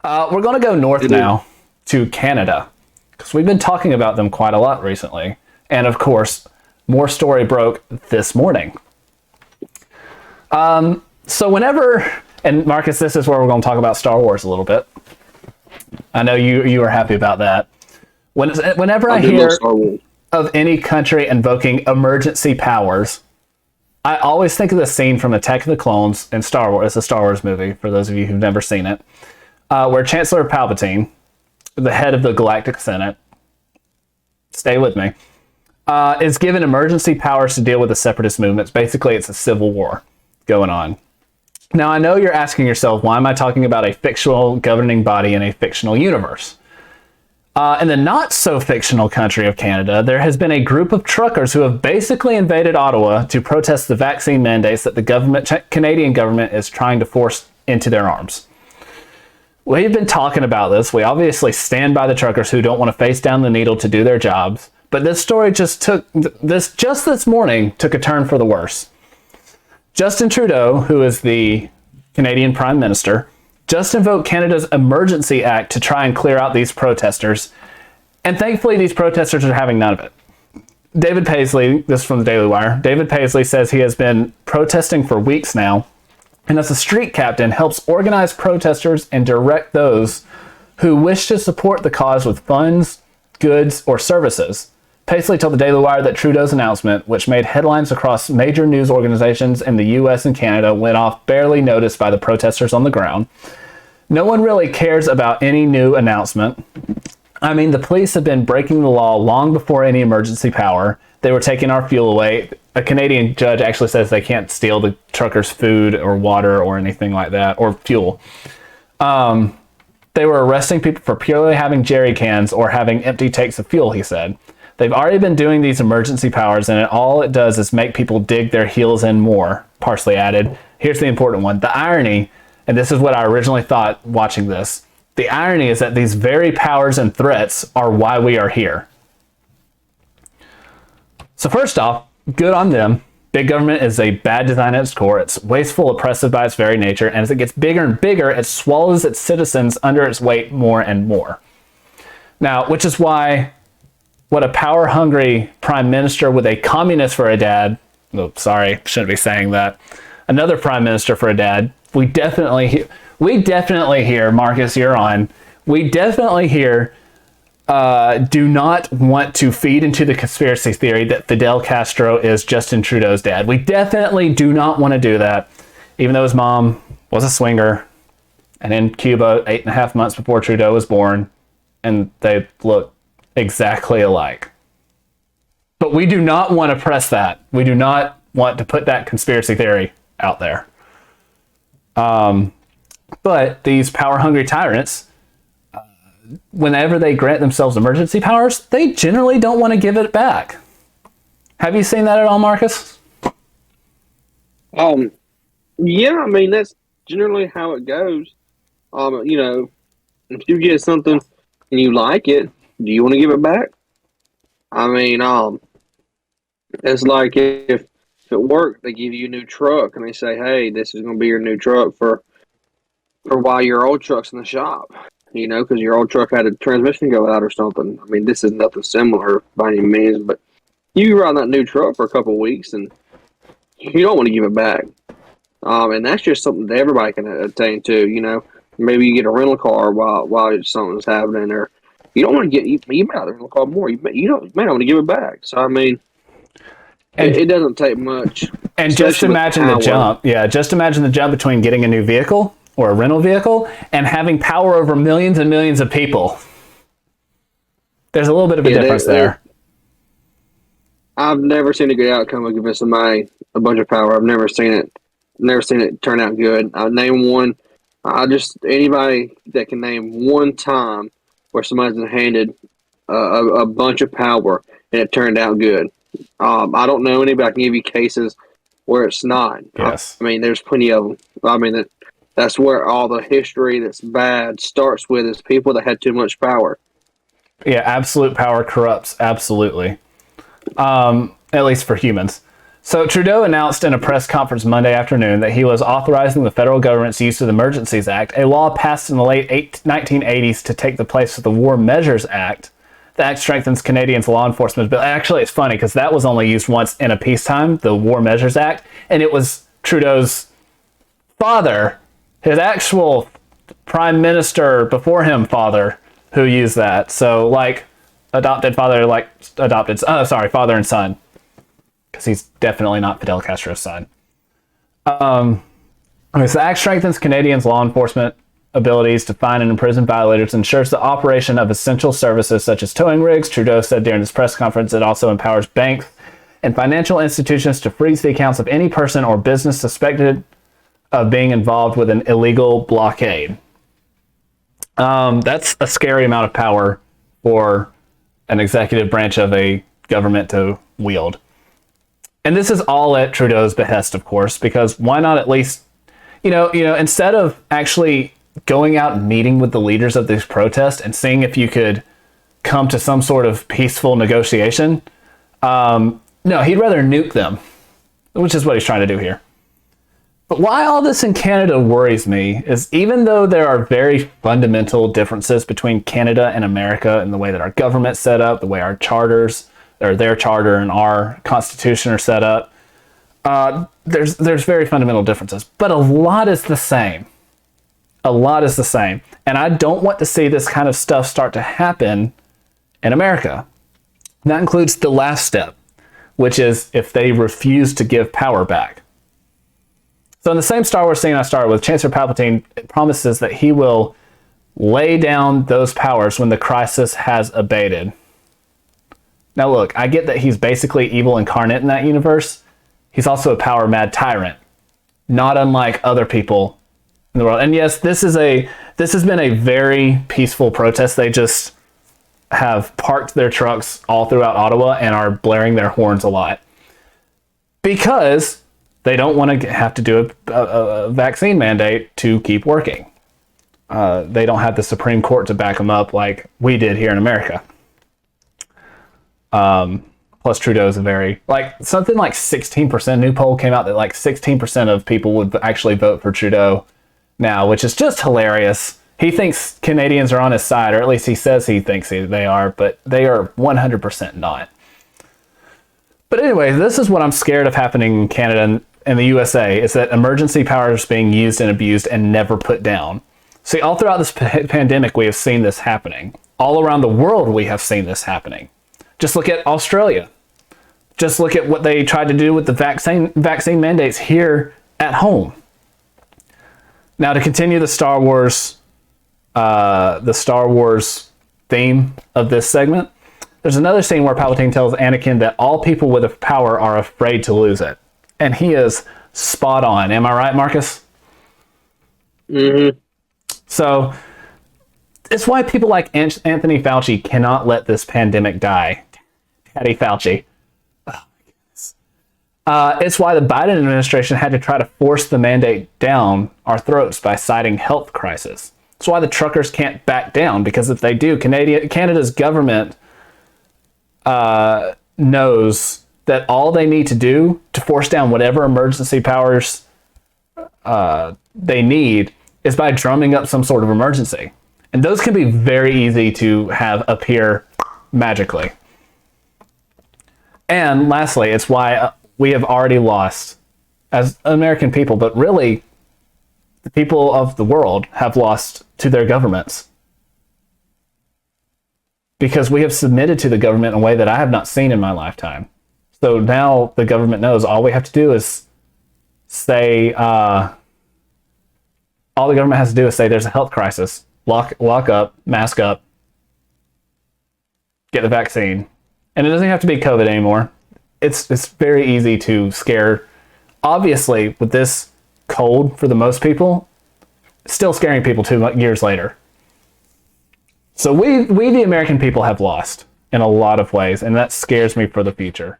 We're going to go north now to Canada, because we've been talking about them quite a lot recently. And of course, more story broke this morning. So whenever, and Marcus, this is where we're going to talk about Star Wars a little bit. I know you are happy about that. Whenever I hear of any country invoking emergency powers, I always think of the scene from Attack of the Clones in Star Wars. It's a Star Wars movie, for those of you who've never seen it, where Chancellor Palpatine, the head of the Galactic Senate, stay with me, is given emergency powers to deal with the separatist movements. Basically, it's a civil war going on. Now, I know you're asking yourself, why am I talking about a fictional governing body in a fictional universe? In the not-so-fictional country of Canada, there has been a group of truckers who have basically invaded Ottawa to protest the vaccine mandates that the Canadian government is trying to force into their arms. We've been talking about this. We obviously stand by the truckers who don't want to face down the needle to do their jobs. But this story just this morning took a turn for the worse. Justin Trudeau, who is the Canadian Prime Minister, just invoked Canada's Emergency Act to try and clear out these protesters. And thankfully, these protesters are having none of it. David Paisley, this is from the Daily Wire, David Paisley says he has been protesting for weeks now, and as a street captain, helps organize protesters and direct those who wish to support the cause with funds, goods, or services. Paisley told the Daily Wire that Trudeau's announcement, which made headlines across major news organizations in the US and Canada, went off barely noticed by the protesters on the ground. No one really cares about any new announcement. I mean, the police have been breaking the law long before any emergency power. They were taking our fuel away. A Canadian judge actually says they can't steal the truckers' food or water or anything like that, or fuel. They were arresting people for purely having jerry cans or having empty tanks of fuel, he said. They've already been doing these emergency powers, and all it does is make people dig their heels in more, Parsley added. Here's the important one. The irony, and this is what I originally thought watching this, the irony is that these very powers and threats are why we are here. So first off, good on them. Big government is a bad design at its core. It's wasteful, oppressive by its very nature, and as it gets bigger and bigger, it swallows its citizens under its weight more and more. Now, which is why what a power-hungry prime minister with a communist for a dad, oh, sorry, shouldn't be saying that, another prime minister for a dad, we definitely hear, Marcus, you're on, we definitely hear do not want to feed into the conspiracy theory that Fidel Castro is Justin Trudeau's dad. We definitely do not want to do that, even though his mom was a swinger and in Cuba 8.5 months before Trudeau was born, and they look exactly alike. But we do not want to press that. We do not want to put that conspiracy theory out there. But these power-hungry tyrants, whenever they grant themselves emergency powers, they generally don't want to give it back. Have you seen that at all, Marcus? Yeah, I mean, that's generally how it goes. If you get something and you like it, do you want to give it back? I mean, it's like if at work they give you a new truck and they say, hey, this is going to be your new truck for while your old truck's in the shop, because your old truck had a transmission go out or something. I mean, this is nothing similar by any means, but you ride that new truck for a couple of weeks and you don't want to give it back. And that's just something that everybody can attain to, Maybe you get a rental car while something's happening, or you don't want to you may not rental car more. You may not want to give it back. So I mean, it doesn't take much. And just imagine the jump. Yeah, just imagine the jump between getting a new vehicle or a rental vehicle and having power over millions and millions of people. There's a little bit of a difference there. I've never seen a good outcome of giving somebody a bunch of power. I've never seen it turn out good. I'll name one. Anybody that can name one time where somebody's been handed a bunch of power and it turned out good. I don't know anybody. I can give you cases where it's not. Yes. I mean, there's plenty of them. I mean, that's where all the history that's bad starts with, is people that had too much power. Yeah, absolute power corrupts. Absolutely. At least for humans. So Trudeau announced in a press conference Monday afternoon that he was authorizing the federal government's use of the Emergencies Act, a law passed in the late 1980s to take the place of the War Measures Act. The act strengthens Canadians' law enforcement. But actually, it's funny because that was only used once in a peacetime, the War Measures Act, and it was Trudeau's father, his actual prime minister before him father, who used that. So, like, father and son. Because he's definitely not Fidel Castro's son. The act strengthens Canadians' law enforcement abilities to find and imprison violators, ensures the operation of essential services such as towing rigs. Trudeau said during this press conference it also empowers banks and financial institutions to freeze the accounts of any person or business suspected of being involved with an illegal blockade. That's a scary amount of power for an executive branch of a government to wield. And this is all at Trudeau's behest, of course, because why not at least, instead of actually going out and meeting with the leaders of these protests and seeing if you could come to some sort of peaceful negotiation, no, he'd rather nuke them, which is what he's trying to do here. But why all this in Canada worries me is even though there are very fundamental differences between Canada and America in the way that our government's set up, the way our charters, or their charter and our constitution are set up, there's very fundamental differences. But a lot is the same. A lot is the same. And I don't want to see this kind of stuff start to happen in America. And that includes the last step, which is if they refuse to give power back. So in the same Star Wars scene I started with, Chancellor Palpatine promises that he will lay down those powers when the crisis has abated. Now look, I get that he's basically evil incarnate in that universe. He's also a power-mad tyrant, not unlike other people in the world. And yes, this has been a very peaceful protest. They just have parked their trucks all throughout Ottawa and are blaring their horns a lot because they don't want to have to do a vaccine mandate to keep working. They don't have the Supreme Court to back them up like we did here in America. Plus Trudeau's something like 16%, new poll came out that like 16% of people would actually vote for Trudeau now, which is just hilarious. He thinks Canadians are on his side, or at least he says he thinks they are, but they are 100% not. But anyway, this is what I'm scared of happening in Canada and the USA, is that emergency powers being used and abused and never put down. See, all throughout this pandemic, we have seen this happening. All around the world, we have seen this happening. Just look at Australia. Just look at what they tried to do with the vaccine mandates here at home. Now, to continue the Star Wars theme of this segment, there's another scene where Palpatine tells Anakin that all people with power are afraid to lose it. And he is spot on. Am I right, Marcus? Mm-hmm. So, it's why people like Anthony Fauci cannot let this pandemic die. Daddy Fauci. Oh my goodness. It's why the Biden administration had to try to force the mandate down our throats by citing health crisis. It's why the truckers can't back down, because if they do, Canada's government knows that all they need to do to force down whatever emergency powers they need is by drumming up some sort of emergency. And those can be very easy to have appear magically. And lastly, it's why we have already lost as American people, but really the people of the world have lost to their governments. Because we have submitted to the government in a way that I have not seen in my lifetime. So now the government knows all we have to do is say, all the government has to do is say there's a health crisis. Lock up, mask up, get the vaccine. And it doesn't have to be COVID anymore. It's very easy to scare. Obviously, with this cold for the most people, still scaring people 2 years later. So we the American people have lost in a lot of ways, and that scares me for the future.